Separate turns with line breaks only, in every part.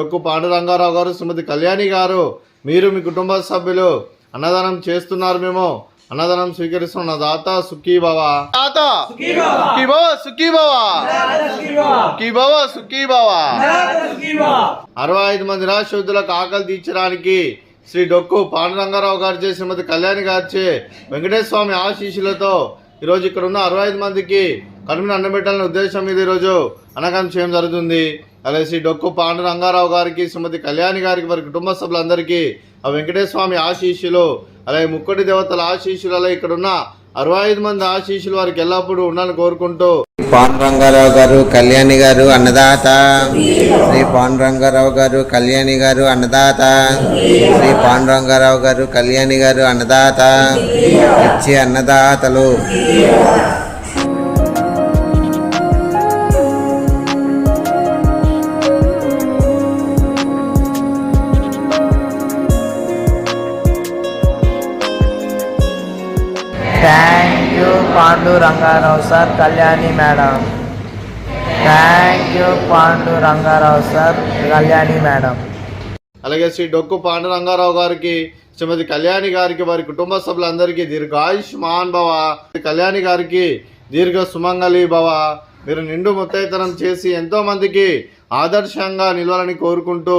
డొక్కు పాండురంగారావు గారు, శ్రీమతి కళ్యాణి గారు, మీరు మీ కుటుంబ సభ్యులు అన్నదానం చేస్తున్నారు. మేము అన్నదానం స్వీకరిస్తున్న దాత సుఖీ భవ, దాత సుఖీ భవ, సుఖీ భవ, సుఖీ భవ, సుఖీ భవ. 65 మంది నిరాశ్రయులకు ఆకలి తీర్చడానికి శ్రీ డొక్కు పాండురంగారావు గారిచే, శ్రీమతి కళ్యాణి గారిచే, వెంకటేశ్వర స్వామి ఆశీస్సులతో ఈరోజు ఇక్కడ ఉన్న 65 మందికి కడుపుని అన్నం పెట్టాలనే ఉద్దేశం మీద ఈరోజు అన్నదానం చేయడం జరుగుతుంది. అలాగే శ్రీ డొక్కు పాండురంగారావు గారికి, శ్రీమతి కళ్యాణి గారికి, వారి కుటుంబ సభ్యులందరికీ ఆ వెంకటేశ్వర స్వామి ఆశీస్సులు, అలాగే ముక్కోటి దేవతల ఆశీస్సులు, అలాగే ఇక్కడ ఉన్న 65 మంది ఆశీస్సులు వారికి ఎల్లప్పుడూ ఉండాలని కోరుకుంటూ,
పాండురంగారావు గారు, కళ్యాణి గారు అన్నదాత, శ్రీ పాండురంగారావు గారు, కళ్యాణి గారు అన్నదాత, శ్రీ పాండురంగారావు గారు, కళ్యాణి గారు అన్నదాత, ఇచ్చే అన్నదాతలు.
Thank you Pandurangarao sir, Kalyani madam. Thank you Pandurangarao sir, Kalyani madam.
అలాగే శ్రీ డొక్కు పాండురంగారావు గారికి, శ్రీమతి కళ్యాణి గారికి, వారి కుటుంబ సభ్యులందరికీ దీర్ఘాయుష్మాన్ భవ. కళ్యాణి గారికి దీర్ఘ సుమంగళి భవ. మీరు నిండు ముత్తైతనం చేసి ఎంతో మందికి ఆదర్శంగా నిలవాలని కోరుకుంటూ,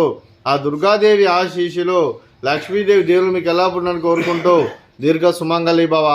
ఆ దుర్గాదేవి ఆశీస్సులు, లక్ష్మీదేవి దేవులు మీకు ఎలా ఉండాలని కోరుకుంటూ దీర్ఘ సుమంగళి భవ.